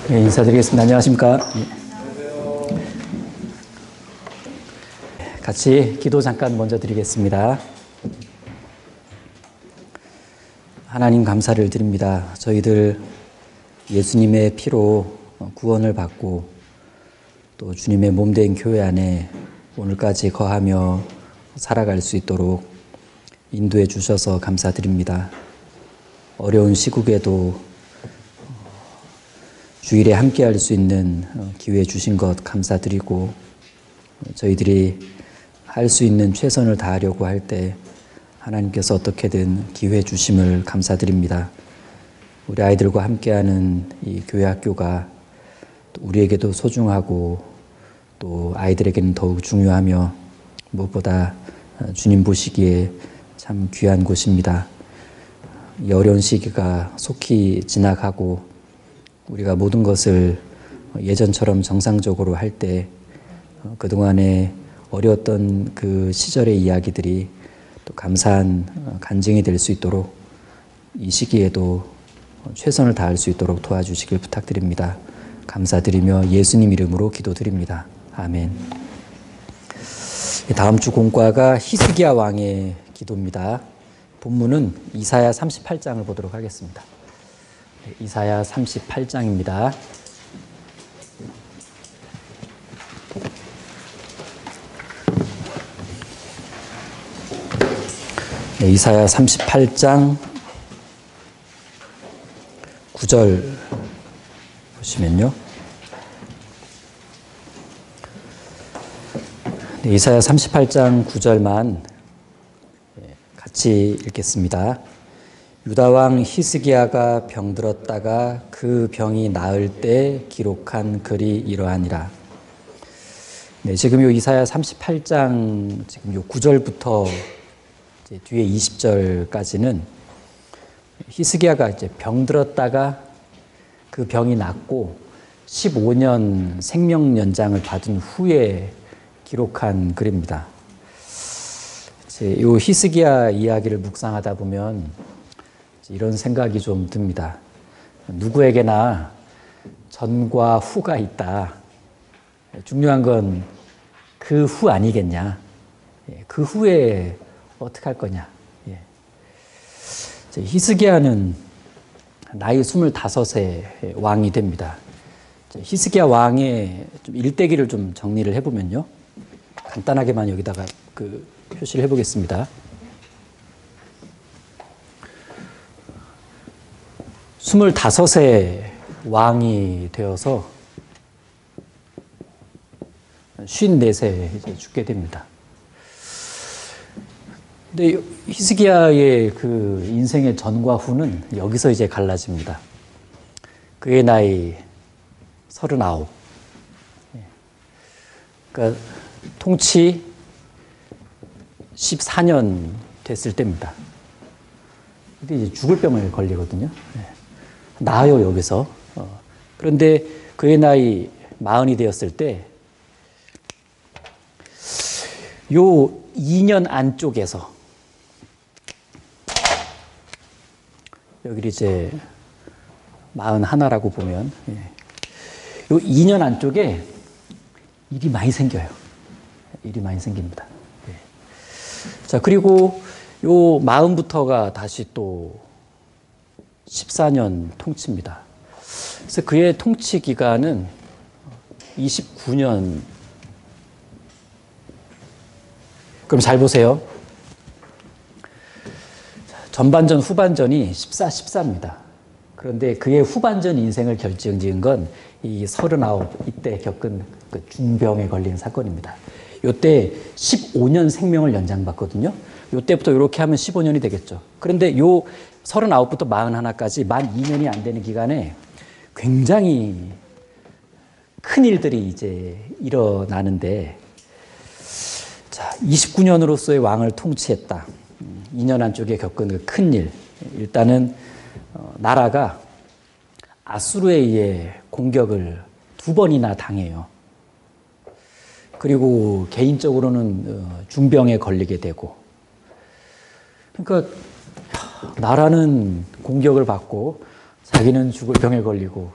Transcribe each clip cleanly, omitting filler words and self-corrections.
네, 인사드리겠습니다. 안녕하십니까? 같이 기도 잠깐 먼저 드리겠습니다. 하나님 감사를 드립니다. 저희들 예수님의 피로 구원을 받고 또 주님의 몸된 교회 안에 오늘까지 거하며 살아갈 수 있도록 인도해 주셔서 감사드립니다. 어려운 시국에도 주일에 함께 할 수 있는 기회 주신 것 감사드리고, 저희들이 할 수 있는 최선을 다하려고 할 때 하나님께서 어떻게든 기회 주심을 감사드립니다. 우리 아이들과 함께하는 이 교회 학교가 우리에게도 소중하고 또 아이들에게는 더욱 중요하며 무엇보다 주님 보시기에 참 귀한 곳입니다. 이 어려운 시기가 속히 지나가고 우리가 모든 것을 예전처럼 정상적으로 할 때 그동안에 어려웠던 그 시절의 이야기들이 또 감사한 간증이 될 수 있도록 이 시기에도 최선을 다할 수 있도록 도와주시길 부탁드립니다. 감사드리며 예수님 이름으로 기도드립니다. 아멘. 다음 주 공과가 히스기야 왕의 기도입니다. 본문은 이사야 38장을 보도록 하겠습니다. 이사야 38장입니다. 이사야 38장 9절 보시면요. 이사야 38장 9절만 같이 읽겠습니다. 유다 왕 히스기야가 병들었다가 그 병이 나을 때 기록한 글이 이러하니라. 네, 지금 이 이사야 38장 지금 요 9절부터 이제 뒤에 20절까지는 히스기야가 이제 병들었다가 그 병이 낫고 15년 생명 연장을 받은 후에 기록한 글입니다. 이 히스기야 이야기를 묵상하다 보면 이런 생각이 좀 듭니다. 누구에게나 전과 후가 있다. 중요한 건 그 후 아니겠냐. 그 후에 어떻게 할 거냐. 히스기야는 나이 25세 왕이 됩니다. 히스기야 왕의 좀 일대기를 좀 정리를 해보면요. 간단하게만 여기다가 그 표시를 해보겠습니다. 25세 왕이 되어서 54세 이제 죽게 됩니다. 근데 히스기야의 그 인생의 전과 후는 여기서 이제 갈라집니다. 그의 나이 39. 그러니까 통치 14년 됐을 때입니다. 근데 이제 죽을 병을 걸리거든요. 나아요, 여기서. 그런데 그의 나이 40이 되었을 때, 요 2년 안쪽에서, 여기 이제 41라고 보면, 요 2년 안쪽에 일이 많이 생겨요. 일이 많이 생깁니다. 자, 그리고 요 40부터가 다시 또 14년 통치입니다. 그래서 그의 통치 기간은 29년. 그럼 잘 보세요. 전반전, 후반전이 14, 14입니다. 그런데 그의 후반전 인생을 결정지은 건 이 39, 이때 겪은 그 중병에 걸린 사건입니다. 요때 15년 생명을 연장받거든요. 요때부터 이렇게 하면 15년이 되겠죠. 그런데 요 39부터 41까지 만 2년이 안 되는 기간에 굉장히 큰 일들이 이제 일어나는데, 자, 29년으로서의 왕을 통치했다. 2년 안쪽에 겪은 그 큰 일. 일단은 나라가 아수르에 의해 공격을 2번이나 당해요. 그리고 개인적으로는 중병에 걸리게 되고, 그러니까 나라는 공격을 받고 자기는 죽을 병에 걸리고,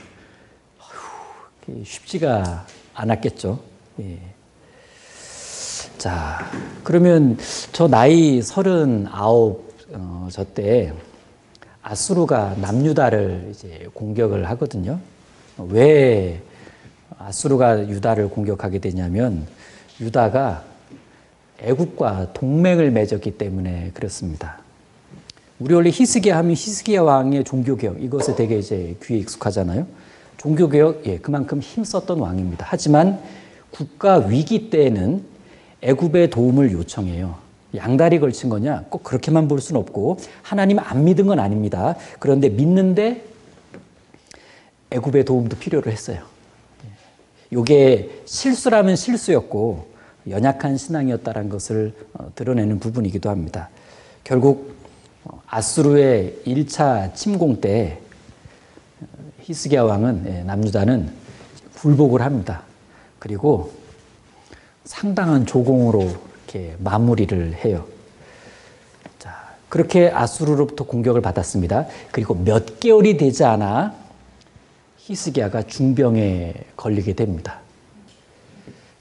쉽지가 않았겠죠. 예. 자, 그러면 저 나이 39, 저 때 아수르가 남유다를 이제 공격을 하거든요. 왜 아수르가 유다를 공격하게 되냐면 유다가 애굽과 동맹을 맺었기 때문에 그렇습니다. 우리 원래 히스기야 하면 히스기야 왕의 종교개혁, 이것에 되게 이제 귀에 익숙하잖아요. 종교개혁, 예, 그만큼 힘썼던 왕입니다. 하지만 국가 위기 때에는 애굽의 도움을 요청해요. 양다리 걸친 거냐? 꼭 그렇게만 볼 수는 없고 하나님 안 믿은 건 아닙니다. 그런데 믿는데 애굽의 도움도 필요로 했어요. 이게 실수라면 실수였고 연약한 신앙이었다는 것을 드러내는 부분이기도 합니다. 결국 아수르의 1차 침공 때 히스기야 왕은, 남유다는 굴복을 합니다. 그리고 상당한 조공으로 이렇게 마무리를 해요. 자, 그렇게 아수르로부터 공격을 받았습니다. 그리고 몇 개월이 되지 않아 히스기야가 중병에 걸리게 됩니다.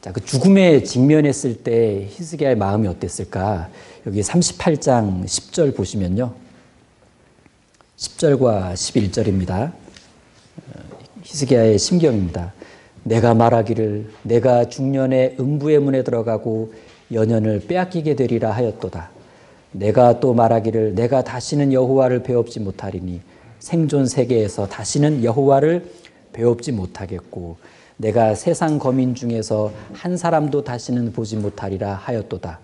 자, 그 죽음에 직면했을 때 히스기야의 마음이 어땠을까? 여기 38장 10절 보시면요. 10절과 11절입니다. 히스기야의 심경입니다. 내가 말하기를 내가 중년에 음부의 문에 들어가고 연연을 빼앗기게 되리라 하였도다. 내가 또 말하기를 내가 다시는 여호와를 배웁지 못하리니 생존 세계에서 다시는 여호와를 배웁지 못하겠고 내가 세상 거민 중에서 한 사람도 다시는 보지 못하리라 하였도다.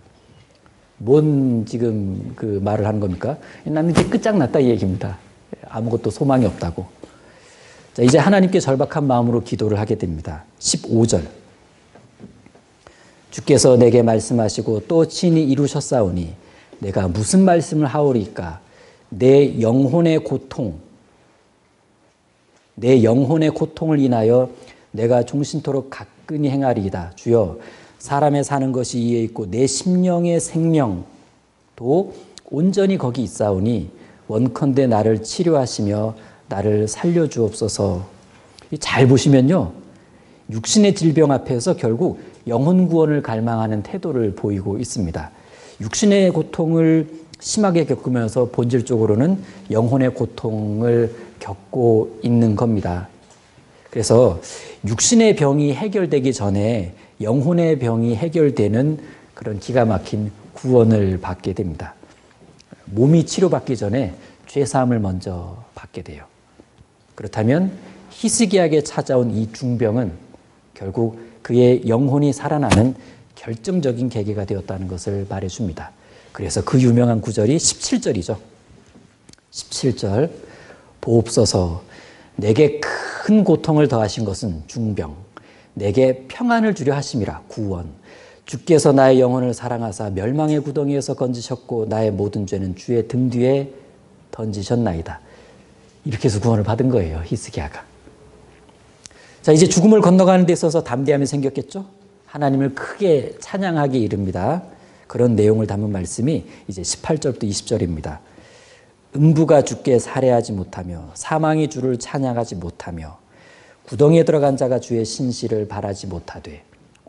뭔 지금 그 말을 하는 겁니까? 나는 이제 끝장났다 이 얘기입니다. 아무것도 소망이 없다고. 자, 이제 하나님께 절박한 마음으로 기도를 하게 됩니다. 15절. 주께서 내게 말씀하시고 또 친히 이루셨사오니 내가 무슨 말씀을 하오리까? 내 영혼의 고통을 인하여 내가 종신토록 가끈히 행하리이다. 주여, 사람의 사는 것이 이에 있고 내 심령의 생명도 온전히 거기 있사오니 원컨대 나를 치료하시며 나를 살려주옵소서. 잘 보시면요, 육신의 질병 앞에서 결국 영혼 구원을 갈망하는 태도를 보이고 있습니다. 육신의 고통을 심하게 겪으면서 본질적으로는 영혼의 고통을 겪고 있는 겁니다. 그래서 육신의 병이 해결되기 전에 영혼의 병이 해결되는 그런 기가 막힌 구원을 받게 됩니다. 몸이 치료받기 전에 죄사함을 먼저 받게 돼요. 그렇다면 히스기야에게 찾아온 이 중병은 결국 그의 영혼이 살아나는 결정적인 계기가 되었다는 것을 말해줍니다. 그래서 그 유명한 구절이 17절이죠. 17절, 보옵소서 내게 큰 고통을 더하신 것은 중병, 내게 평안을 주려 하심이라 구원. 주께서 나의 영혼을 사랑하사 멸망의 구덩이에서 건지셨고 나의 모든 죄는 주의 등 뒤에 던지셨나이다. 이렇게 해서 구원을 받은 거예요, 히스기야가. 자, 이제 죽음을 건너가는 데 있어서 담대함이 생겼겠죠? 하나님을 크게 찬양하기 이릅니다. 그런 내용을 담은 말씀이 이제 18절부터 20절입니다. 음부가 주께 살해하지 못하며 사망이 주를 찬양하지 못하며 구덩이에 들어간 자가 주의 신실을 바라지 못하되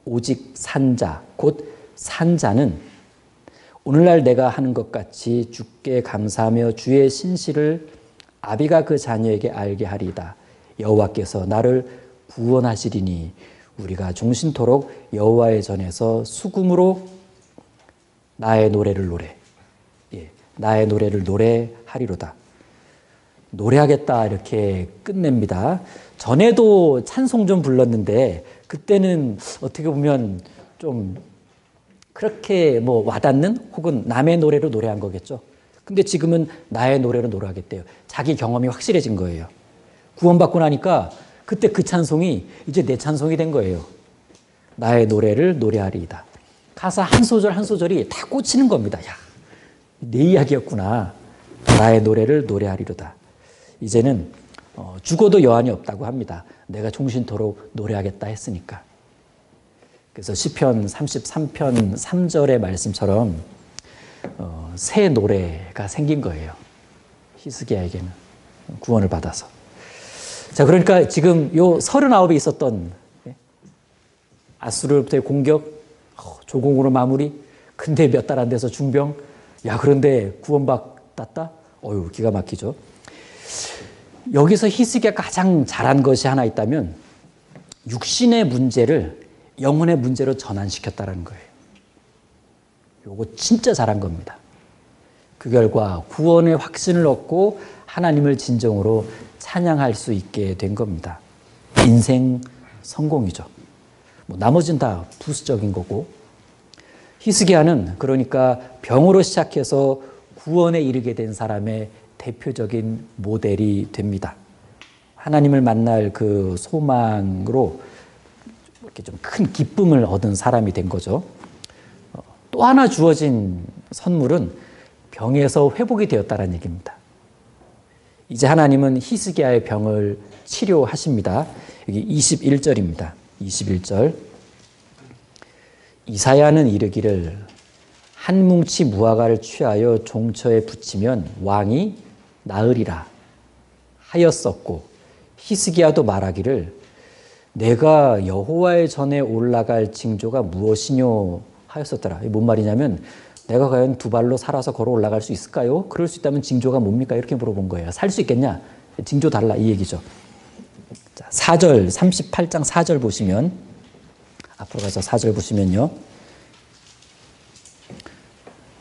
오직 산자 곧 산자는 오늘날 내가 하는 것 같이 주께 감사하며 주의 신실을 아비가 그 자녀에게 알게 하리이다. 여호와께서 나를 구원하시리니 우리가 종신토록 여호와의 전에서 수금으로 나의 노래를 노래하리로다. 노래하겠다 이렇게 끝냅니다. 전에도 찬송 좀 불렀는데 그때는 어떻게 보면 좀 그렇게 뭐 와닿는 혹은 남의 노래로 노래한 거겠죠. 근데 지금은 나의 노래로 노래하겠대요. 자기 경험이 확실해진 거예요. 구원받고 나니까 그때 그 찬송이 이제 내 찬송이 된 거예요. 나의 노래를 노래하리이다. 가사 한 소절 한 소절이 다 꽂히는 겁니다. 야, 내 이야기였구나. 나의 노래를 노래하리로다. 이제는 죽어도 여한이 없다고 합니다. 내가 종신토록 노래하겠다 했으니까. 그래서 시편 33편 3절의 말씀처럼 새 노래가 생긴 거예요. 히스기야에게는 구원을 받아서. 자, 그러니까 지금 요 39에 있었던 아수르로부터의 공격, 조공으로 마무리, 근데 몇 달 안 돼서 중병, 야, 그런데 구원받았다? 어휴, 기가 막히죠. 여기서 히스기야가 가장 잘한 것이 하나 있다면 육신의 문제를 영혼의 문제로 전환시켰다는 거예요. 요거 진짜 잘한 겁니다. 그 결과 구원의 확신을 얻고 하나님을 진정으로 찬양할 수 있게 된 겁니다. 인생 성공이죠. 뭐 나머지는 다 부수적인 거고. 히스기야는 그러니까 병으로 시작해서 구원에 이르게 된 사람의 대표적인 모델이 됩니다. 하나님을 만날 그 소망으로 이렇게 좀 큰 기쁨을 얻은 사람이 된 거죠. 또 하나 주어진 선물은 병에서 회복이 되었다는 얘기입니다. 이제 하나님은 히스기야의 병을 치료하십니다. 여기 21절입니다. 21절. 이사야는 이르기를 한 뭉치 무화과를 취하여 종처에 붙이면 왕이 나으리라 하였었고, 히스기야도 말하기를 내가 여호와의 전에 올라갈 징조가 무엇이뇨 하였었더라. 이게 뭔 말이냐면 내가 과연 두 발로 살아서 걸어 올라갈 수 있을까요? 그럴 수 있다면 징조가 뭡니까? 이렇게 물어본 거예요. 살 수 있겠냐? 징조 달라 이 얘기죠. 자, 4절 38장 4절 보시면, 앞으로 가서 4절 보시면요.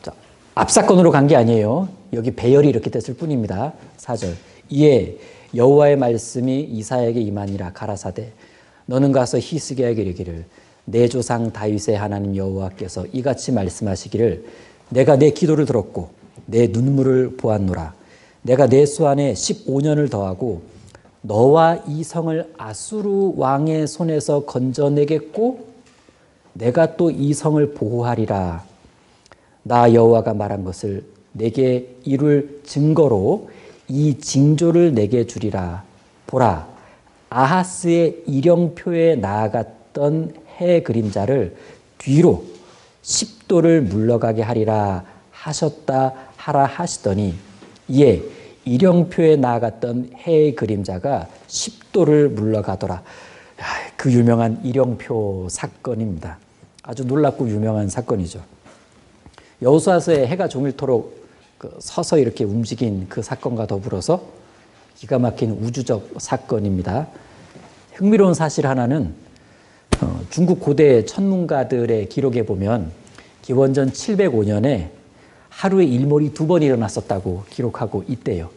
자, 앞사건으로 간 게 아니에요. 여기 배열이 이렇게 됐을 뿐입니다. 4절. 이에 여호와의 말씀이 이사야에게 임하니라. 가라사대 너는 가서 히스기야에게 이르기를 내 조상 다윗의 하나님 여호와께서 이같이 말씀하시기를 내가 내 기도를 들었고 내 눈물을 보았노라. 내가 내 수 안에 15년을 더하고 너와 이 성을 아수르 왕의 손에서 건져내겠고 내가 또 이 성을 보호하리라. 나 여호와가 말한 것을 내게 이룰 증거로 이 징조를 내게 주리라. 보라, 아하스의 일영표에 나아갔던 해 그림자를 뒤로 10도를 물러가게 하리라 하셨다 하라 하시더니, 이에 일영표에 나아갔던 해의 그림자가 10도를 물러가더라. 그 유명한 일영표 사건입니다. 아주 놀랍고 유명한 사건이죠. 여호수아서에 해가 종일토록 서서 이렇게 움직인 그 사건과 더불어서 기가 막힌 우주적 사건입니다. 흥미로운 사실 하나는 중국 고대 천문가들의 기록에 보면 기원전 705년에 하루에 일몰이 2번 일어났었다고 기록하고 있대요.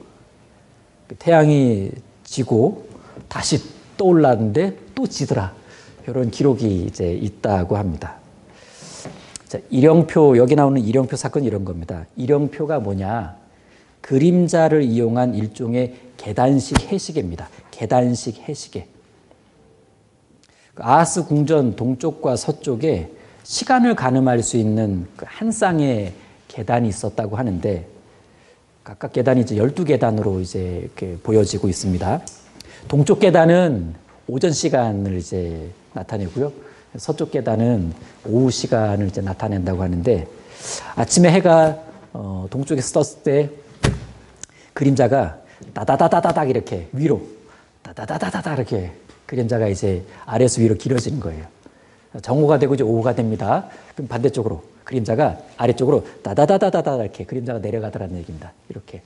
태양이 지고 다시 떠올랐는데 또 지더라. 이런 기록이 이제 있다고 합니다. 자, 일영표, 여기 나오는 일영표 사건이 이런 겁니다. 일영표가 뭐냐? 그림자를 이용한 일종의 계단식 해시계입니다. 계단식 해시계. 아하스 궁전 동쪽과 서쪽에 시간을 가늠할 수 있는 한 쌍의 계단이 있었다고 하는데, 각각 계단이 이제 12계단으로 이제 이렇게 보여지고 있습니다. 동쪽 계단은 오전 시간을 이제 나타내고요. 서쪽 계단은 오후 시간을 이제 나타낸다고 하는데, 아침에 해가 동쪽에서 떴을 때 그림자가 다다다다닥 이렇게 위로 다다다다닥 이렇게 그림자가 이제 아래에서 위로 길어지는 거예요. 정오가 되고 이제 오후가 됩니다. 그럼 반대쪽으로 그림자가 아래쪽으로 다다다다다다 이렇게 그림자가 내려가더라는 얘기입니다. 이렇게.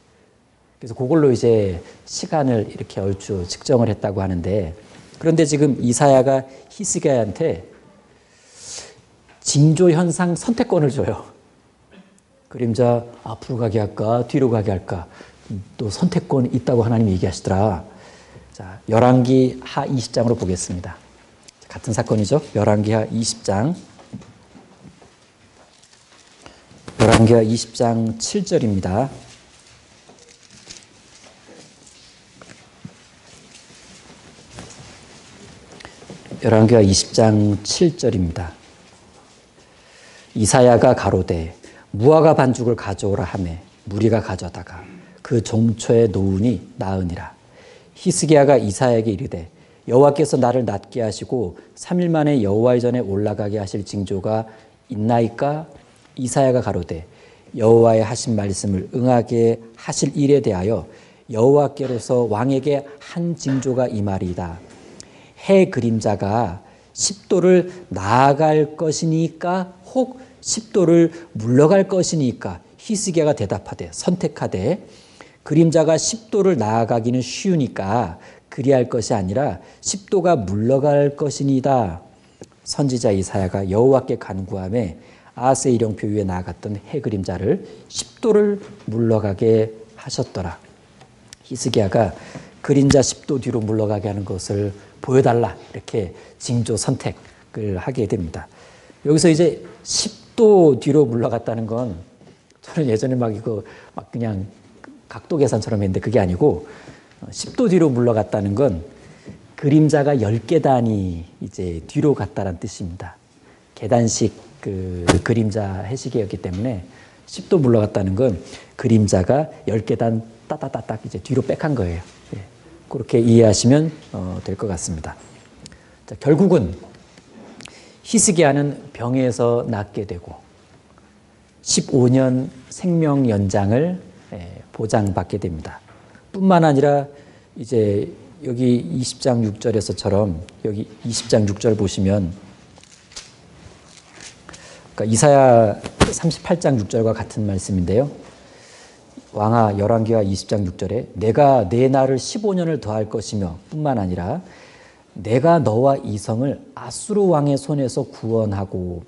그래서 그걸로 이제 시간을 이렇게 얼추 측정을 했다고 하는데, 그런데 지금 이사야가 히스기야한테 징조 현상 선택권을 줘요. 그림자 앞으로 가게 할까 뒤로 가게 할까, 또 선택권이 있다고 하나님이 얘기하시더라. 자, 열왕기 하 20장으로 보겠습니다. 같은 사건이죠. 열왕기 하 20장. 열왕기 하 20장 7절입니다. 열왕기 하 20장 7절입니다. 이사야가 가로되 무화과 반죽을 가져오라 하매 무리가 가져다가 그 종초에 놓으니 나으니라. 히스기야가 이사야에게 이르되 여호와께서 나를 낫게 하시고 3일 만에 여호와의 전에 올라가게 하실 징조가 있나이까? 이사야가 가로되 여호와의 하신 말씀을 응하게 하실 일에 대하여 여호와께로서 왕에게 한 징조가 이 말이다. 해 그림자가 10도를 나아갈 것이니까 혹 10도를 물러갈 것이니까 히스기야가 대답하되 선택하되 그림자가 10도를 나아가기는 쉬우니까 그리할 것이 아니라 10도가 물러갈 것이니다. 선지자 이사야가 여호와께 간구하며 아하스의 일용표 위에 나아갔던 해 그림자를 10도를 물러가게 하셨더라. 히스기야가 그림자 10도 뒤로 물러가게 하는 것을 보여달라 이렇게 징조 선택을 하게 됩니다. 여기서 이제 10도 뒤로 물러갔다는 건 저는 예전에 막 그냥 각도 계산처럼 했는데 그게 아니고 10도 뒤로 물러갔다는 건 그림자가 10계단이 이제 뒤로 갔다는 뜻입니다. 계단식 그림자 해시계였기 때문에 10도 물러갔다는 건 그림자가 10계단 따따따딱 이제 뒤로 빽한 거예요. 예. 그렇게 이해하시면 될 것 같습니다. 자, 결국은 히스기야는 병에서 낫게 되고 15년 생명 연장을 보장받게 됩니다. 뿐만 아니라 이제 여기 20장 6절에서처럼 여기 20장 6절 보시면 그러니까 이사야 38장 6절과 같은 말씀인데요. 왕하 열왕기하 20장 6절에 내가 내 날을 15년을 더할 것이며 뿐만 아니라 내가 너와 이 성을 아수르 왕의 손에서 구원하고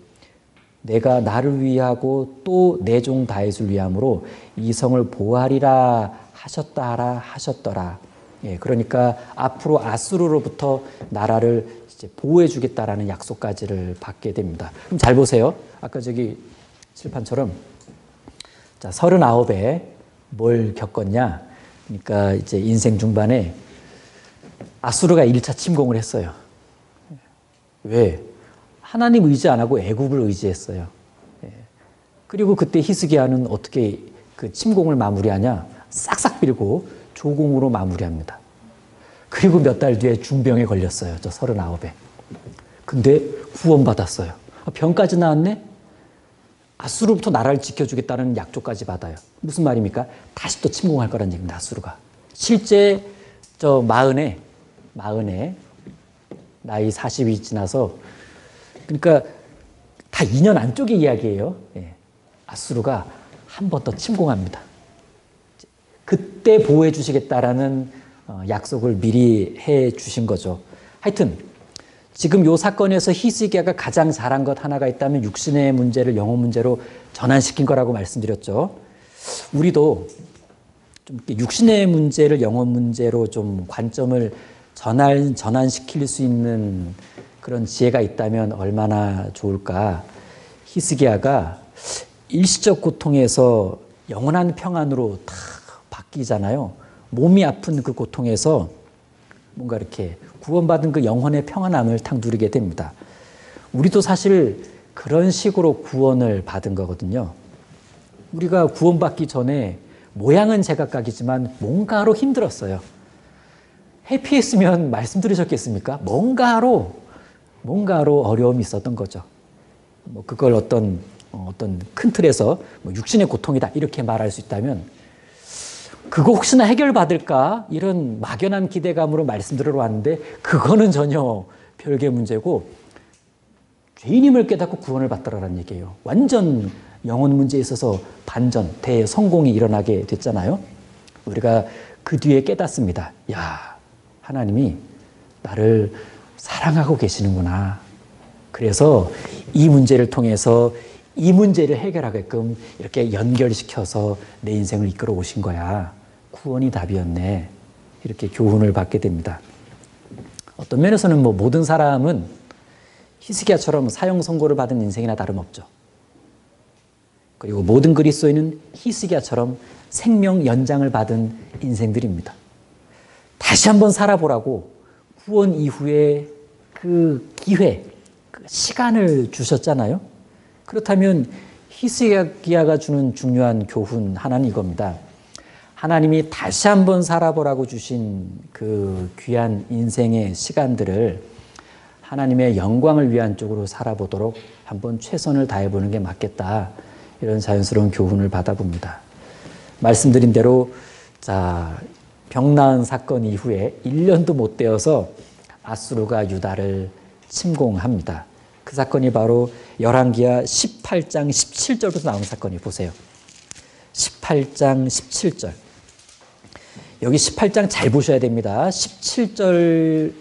내가 나를 위하고 또 내 종 다윗을 위함으로 이 성을 보호하리라 하셨더라. 예, 그러니까 앞으로 아수르로부터 나라를 이제 보호해 주겠다라는 약속까지를 받게 됩니다. 그럼 잘 보세요. 아까 저기 칠판처럼 자, 39에 뭘 겪었냐? 그러니까 이제 인생 중반에 아수르가 1차 침공을 했어요. 왜? 하나님 의지 안 하고 애굽을 의지했어요. 그리고 그때 히스기야는 어떻게 그 침공을 마무리하냐? 싹싹 빌고 조공으로 마무리합니다. 그리고 몇 달 뒤에 중병에 걸렸어요. 저 39에. 근데 구원받았어요. 병까지 나았네? 아수르부터 나라를 지켜주겠다는 약조까지 받아요. 무슨 말입니까? 다시 또 침공할 거란 얘기입니다. 아수르가. 실제 저 마흔에 나이 40이 지나서 그러니까 다 2년 안쪽의 이야기예요. 예. 아수르가 한 번 더 침공합니다. 그때 보호해 주시겠다라는 약속을 미리 해 주신 거죠. 하여튼 지금 이 사건에서 히스기야가 가장 잘한 것 하나가 있다면 육신의 문제를 영혼 문제로 전환시킨 거라고 말씀드렸죠. 우리도 좀 육신의 문제를 영혼 문제로 좀 관점을 전환시킬 수 있는 그런 지혜가 있다면 얼마나 좋을까. 히스기야가 일시적 고통에서 영원한 평안으로 다 바뀌잖아요. 몸이 아픈 그 고통에서 뭔가 이렇게 구원받은 그 영혼의 평안함을 탁 누리게 됩니다. 우리도 사실 그런 식으로 구원을 받은 거거든요. 우리가 구원받기 전에 모양은 제각각이지만 뭔가로 힘들었어요. 해피했으면 말씀드리셨겠습니까? 뭔가로 어려움이 있었던 거죠. 뭐 그걸 어떤 큰 틀에서 뭐 육신의 고통이다 이렇게 말할 수 있다면 그거 혹시나 해결받을까 이런 막연한 기대감으로 말씀드리러 왔는데 그거는 전혀 별개 문제고 죄인임을 깨닫고 구원을 받더라라는 얘기예요. 완전 영혼 문제에 있어서 반전, 대성공이 일어나게 됐잖아요. 우리가 그 뒤에 깨닫습니다. 야, 하나님이 나를 사랑하고 계시는구나. 그래서 이 문제를 통해서 이 문제를 해결하게끔 이렇게 연결시켜서 내 인생을 이끌어 오신 거야. 구원이 답이었네. 이렇게 교훈을 받게 됩니다. 어떤 면에서는 뭐 모든 사람은 히스기야처럼 사형 선고를 받은 인생이나 다름없죠. 그리고 모든 그리스도인은 히스기야처럼 생명 연장을 받은 인생들입니다. 다시 한번 살아보라고 구원 이후에 그 기회, 그 시간을 주셨잖아요. 그렇다면 히스기야가 주는 중요한 교훈 하나는 이겁니다. 하나님이 다시 한번 살아보라고 주신 그 귀한 인생의 시간들을 하나님의 영광을 위한 쪽으로 살아보도록 한번 최선을 다해보는 게 맞겠다. 이런 자연스러운 교훈을 받아봅니다. 말씀드린 대로 자 병 나은 사건 이후에 1년도 못 되어서 아수르가 유다를 침공합니다. 그 사건이 바로 열왕기하 18장 17절부터 나오는 사건이 보세요. 18장 17절. 여기 18장 잘 보셔야 됩니다. 17절은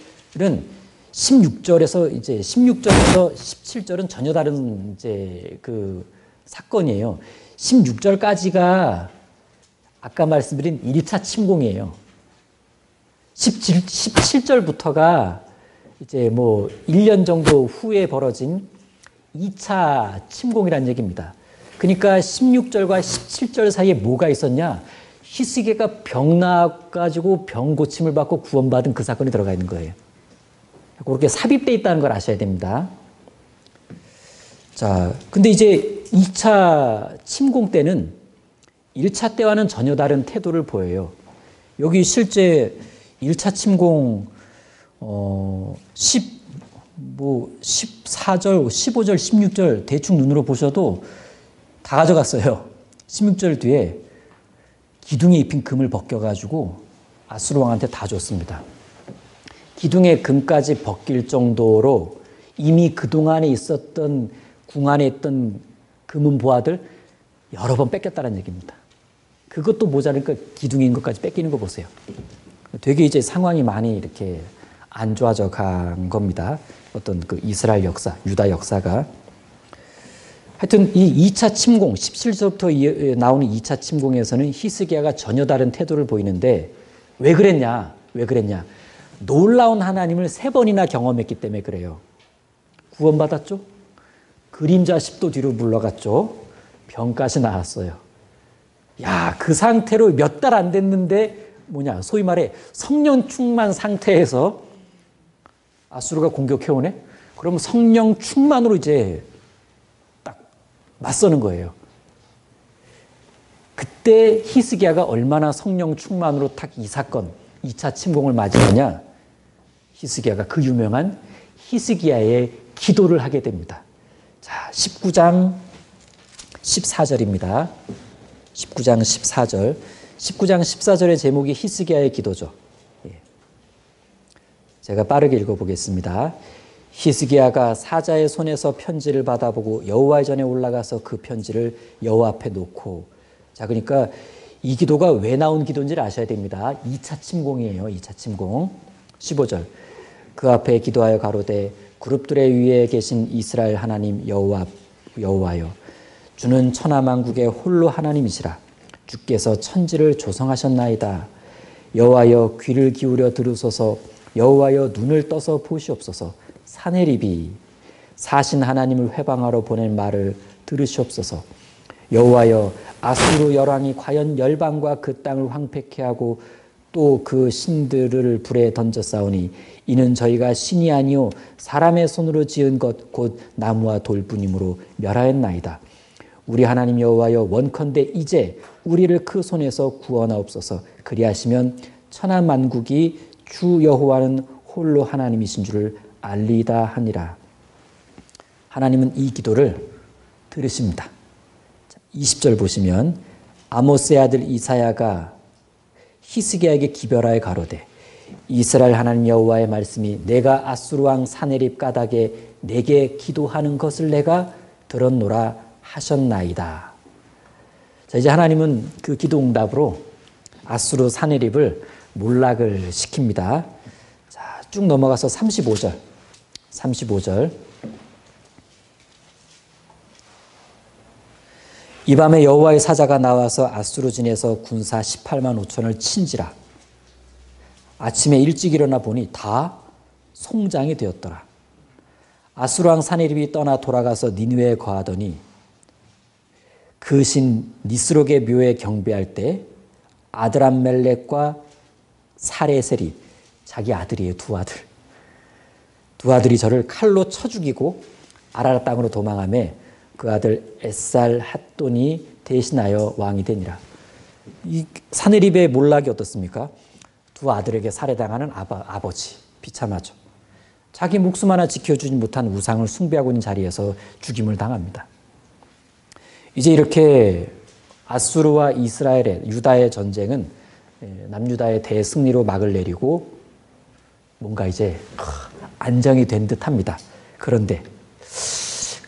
16절에서 이제 16절에서 17절은 전혀 다른 이제 그 사건이에요. 16절까지가 아까 말씀드린 1차 침공이에요. 17절부터가 이제 뭐 1년 정도 후에 벌어진 2차 침공이라는 얘기입니다. 그러니까 16절과 17절 사이에 뭐가 있었냐? 히스기야가 병 나가지고 병 고침을 받고 구원받은 그 사건이 들어가 있는 거예요. 그렇게 삽입되어 있다는 걸 아셔야 됩니다. 자, 근데 이제 2차 침공 때는 1차 때와는 전혀 다른 태도를 보여요. 여기 실제 1차 침공 14절, 15절, 16절 대충 눈으로 보셔도 다 가져갔어요. 16절 뒤에 기둥에 입힌 금을 벗겨가지고 아수르 왕한테 다 줬습니다. 기둥의 금까지 벗길 정도로 이미 그동안에 있었던 궁 안에 있던 금은 보화들 여러 번 뺏겼다는 얘기입니다. 그것도 모자라니까 기둥에 있는 것까지 뺏기는 거 보세요. 되게 이제 상황이 많이 이렇게 안 좋아져 간 겁니다. 어떤 그 이스라엘 역사, 유다 역사가. 하여튼 이 2차 침공, 17절부터 나오는 2차 침공에서는 히스기야가 전혀 다른 태도를 보이는데 왜 그랬냐? 놀라운 하나님을 3번이나 경험했기 때문에 그래요. 구원받았죠? 그림자 10도 뒤로 물러갔죠? 병까지 나았어요. 야, 그 상태로 몇 달 안 됐는데 소위 말해 성령 충만 상태에서 아수르가 공격해오네? 그러면 성령 충만으로 이제 딱 맞서는 거예요. 그때 히스기야가 얼마나 성령 충만으로 딱 이 사건, 2차 침공을 맞이하냐? 히스기야가 그 유명한 히스기야의 기도를 하게 됩니다. 자, 19장 14절입니다. 19장 14절. 19장 14절의 제목이 히스기야의 기도죠. 제가 빠르게 읽어보겠습니다. 히스기야가 사자의 손에서 편지를 받아보고 여호와의 전에 올라가서 그 편지를 여호와 앞에 놓고. 자, 그러니까 이 기도가 왜 나온 기도인지를 아셔야 됩니다. 2차 침공이에요. 2차 침공. 15절. 그 앞에 기도하여 가로되 그룹들의 위에 계신 이스라엘 하나님 여호와여, 주는 천하만국의 홀로 하나님이시라. 주께서 천지를 조성하셨나이다. 여호와여, 귀를 기울여 들으소서. 여호와여, 눈을 떠서 보시옵소서. 사내립이 사신 하나님을 회방하러 보낸 말을 들으시옵소서. 여호와여, 아수르 열왕이 과연 열방과 그 땅을 황폐케 하고 또 그 신들을 불에 던졌사오니 이는 저희가 신이 아니요 사람의 손으로 지은 것 곧 나무와 돌뿐이므로 멸하였나이다. 우리 하나님 여호와여, 원컨대 이제 우리를 그 손에서 구원하옵소서. 그리하시면 천하 만국이 주 여호와는 홀로 하나님이신 줄을 알리다 하니라. 하나님은 이 기도를 들으십니다. 20절 보시면 아모스의 아들 이사야가 히스기야에게 기별하여 가로되 이스라엘 하나님 여호와의 말씀이 내가 아수르 왕 사네립 까닭에 내게 기도하는 것을 내가 들었노라 하셨나이다. 자, 이제 하나님은 그 기도 응답으로 아수르 사네립을 몰락을 시킵니다. 자, 쭉 넘어가서 35절. 35절. 이 밤에 여호와의 사자가 나와서 아수르 진에서 군사 18만 5천을 친지라. 아침에 일찍 일어나 보니 다 송장이 되었더라. 아수르 왕 사네립이 떠나 돌아가서 니느웨에 거하더니 그 신 니스록의 묘에 경배할 때 아드람멜렉과 사레셀이 자기 아들이에요. 두 아들이 저를 칼로 쳐 죽이고 아라라 땅으로 도망하며 그 아들 에살 핫돈이 대신하여 왕이 되니라. 이 사네립의 몰락이 어떻습니까? 두 아들에게 살해당하는 아버지, 비참하죠. 자기 목숨 하나 지켜주지 못한 우상을 숭배하고 있는 자리에서 죽임을 당합니다. 이제 이렇게 아수르와 이스라엘의 유다의 전쟁은 남유다의 대승리로 막을 내리고 뭔가 이제 안정이 된 듯합니다. 그런데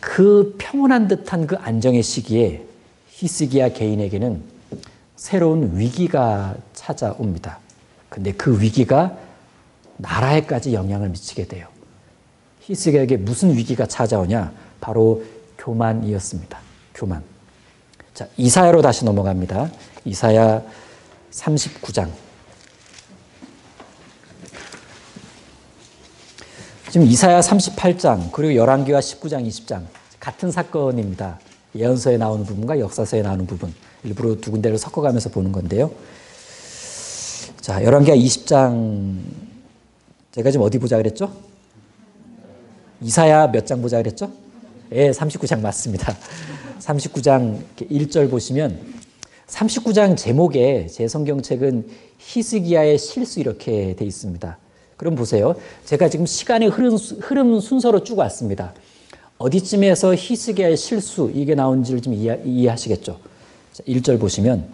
그 평온한 듯한 그 안정의 시기에 히스기야 개인에게는 새로운 위기가 찾아옵니다. 근데 그 위기가 나라에까지 영향을 미치게 돼요. 히스기야에게 무슨 위기가 찾아오냐? 바로 교만이었습니다. 교만. 자, 이사야로 다시 넘어갑니다. 이사야 39장. 지금 이사야 38장 그리고 열왕기와 19장, 20장 같은 사건입니다. 예언서에 나오는 부분과 역사서에 나오는 부분 일부러 두 군데를 섞어가면서 보는 건데요. 자, 열왕기와 20장 제가 지금 어디 보자 그랬죠? 이사야 몇 장 보자 그랬죠? 예, 39장 맞습니다. 39장 1절 보시면 39장 제목에 제 성경책은 히스기야의 실수 이렇게 돼 있습니다. 그럼 보세요. 제가 지금 시간의 흐름 순서로 쭉 왔습니다. 어디쯤에서 히스기야의 실수 이게 나온지를 좀 이해하시겠죠. 1절 보시면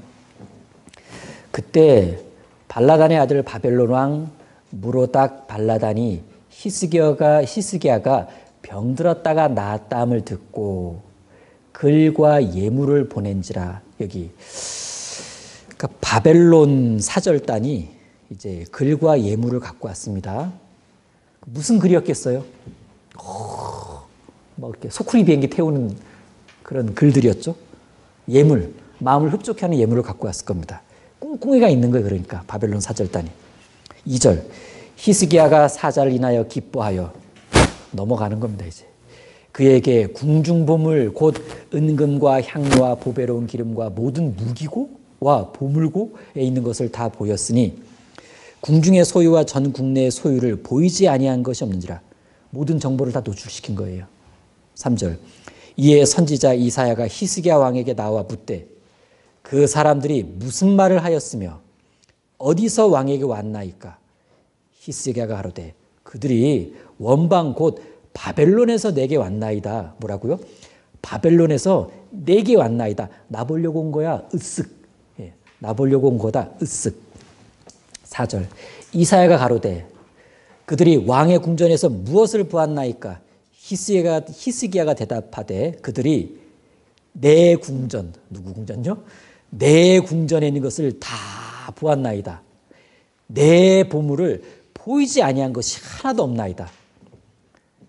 그때 발라단의 아들 바벨론 왕 무로닥 발라단이 히스기야가 병들었다가 나았다함을 듣고 글과 예물을 보낸지라. 여기 그러니까 바벨론 사절단이 이제 글과 예물을 갖고 왔습니다. 무슨 글이었겠어요? 뭐 이렇게 소쿠리 비행기 태우는 그런 글들이었죠. 예물, 마음을 흡족해 하는 예물을 갖고 왔을 겁니다. 꿍꿍이가 있는 거예요. 그러니까 바벨론 사절단이. 2절 히스기야가 사자를 인하여 기뻐하여 넘어가는 겁니다. 이제 그에게 궁중보물 곧 은금과 향료와 보배로운 기름과 모든 무기고와 보물고에 있는 것을 다 보였으니 궁중의 소유와 전 국내의 소유를 보이지 아니한 것이 없는지라. 모든 정보를 다 노출시킨 거예요. 3절 이에 선지자 이사야가 히스기야 왕에게 나와 묻되 그 사람들이 무슨 말을 하였으며 어디서 왕에게 왔나이까. 히스기야가 가로되 그들이 원방 곧 바벨론에서 내게 왔나이다. 뭐라고요? 바벨론에서 내게 왔나이다. 나 보려고 온 거야. 으쓱. 예, 나 보려고 온 거다. 으쓱. 4절 이사야가 가로되 그들이 왕의 궁전에서 무엇을 보았나이까. 히스기야가 대답하되 그들이 내 궁전, 누구 궁전요? 내 궁전에 있는 것을 다 보았나이다. 내 보물을 보이지 아니한 것이 하나도 없나이다.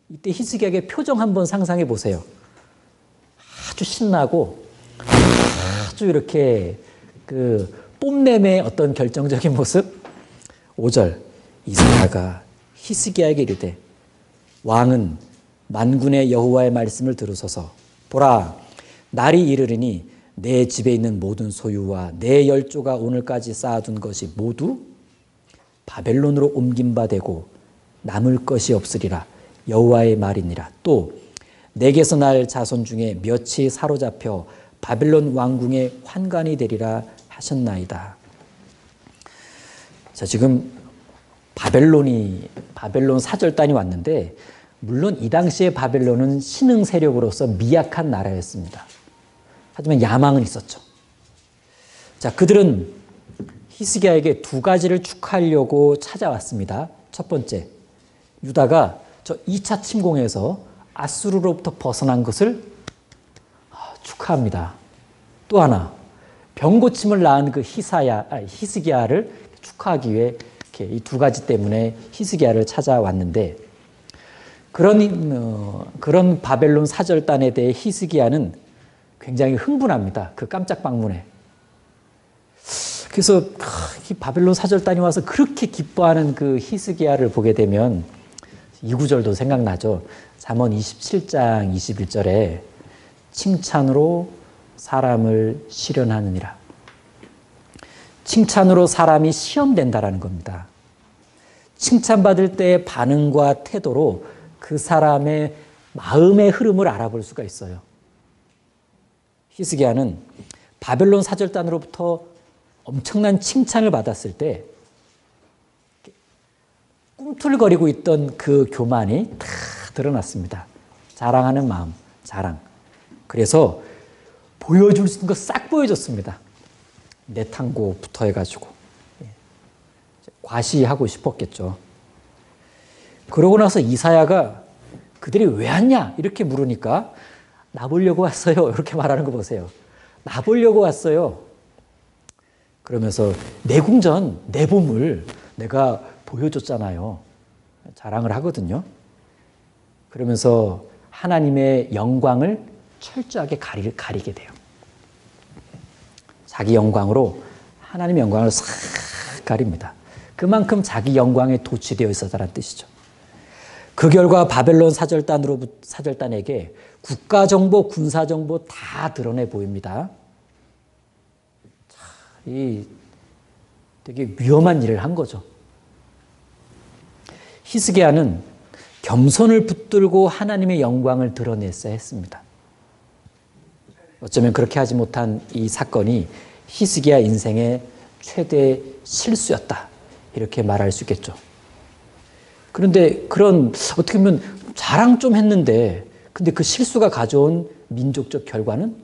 이때 히스기야의 표정 한번 상상해 보세요. 아주 신나고 아주 이렇게 그 뽐냄의 어떤 결정적인 모습. 5절 이사야가 히스기야에게 이르되 왕은 만군의 여호와의 말씀을 들으소서. 보라 날이 이르리니 내 집에 있는 모든 소유와 내 열조가 오늘까지 쌓아둔 것이 모두 바벨론으로 옮긴 바 되고 남을 것이 없으리라. 여호와의 말이니라. 또 내게서 날 자손 중에 몇이 사로잡혀 바벨론 왕궁의 환관이 되리라 하셨나이다. 자, 지금 바벨론 사절단이 왔는데 물론 이 당시에 바벨론은 신흥 세력으로서 미약한 나라였습니다. 하지만 야망은 있었죠. 자, 그들은 히스기야에게 두 가지를 축하하려고 찾아왔습니다. 첫 번째, 유다가 저 2차 침공에서 아수르로부터 벗어난 것을 축하합니다. 또 하나, 병고침을 낳은 그 히스기야를 축하하기 위해 이 두 가지 때문에 히스기야를 찾아왔는데 그런 바벨론 사절단에 대해 히스기야는 굉장히 흥분합니다. 그 깜짝 방문에. 그래서 이 바벨론 사절단이 와서 그렇게 기뻐하는 그 히스기야를 보게 되면 이 구절도 생각나죠. 잠언 27장 21절에 칭찬으로 사람을 시련하느니라. 칭찬으로 사람이 시험된다라는 겁니다. 칭찬받을 때의 반응과 태도로 그 사람의 마음의 흐름을 알아볼 수가 있어요. 히스기야는 바벨론 사절단으로부터 엄청난 칭찬을 받았을 때 꿈틀거리고 있던 그 교만이 다 드러났습니다. 자랑하는 마음, 자랑. 그래서 보여줄 수 있는 거 싹 보여줬습니다. 내탕고부터 해가지고. 과시하고 싶었겠죠. 그러고 나서 이사야가 그들이 왜 왔냐 이렇게 물으니까 나 보려고 왔어요 이렇게 말하는 거 보세요. 나 보려고 왔어요. 그러면서 내 궁전, 내 보물 내가 보여줬잖아요. 자랑을 하거든요. 그러면서 하나님의 영광을 철저하게 가리게 돼요. 자기 영광으로 하나님의 영광을 싹 가립니다. 그만큼 자기 영광에 도취되어 있었다는 뜻이죠. 그 결과 바벨론 사절단에게 국가정보, 군사정보 다 드러내 보입니다. 이 되게 위험한 일을 한 거죠. 히스기야는 겸손을 붙들고 하나님의 영광을 드러냈어야 했습니다. 어쩌면 그렇게 하지 못한 이 사건이 히스기야 인생의 최대 실수였다. 이렇게 말할 수 있겠죠. 그런데 그런 어떻게 보면 자랑 좀 했는데 근데 그 실수가 가져온 민족적 결과는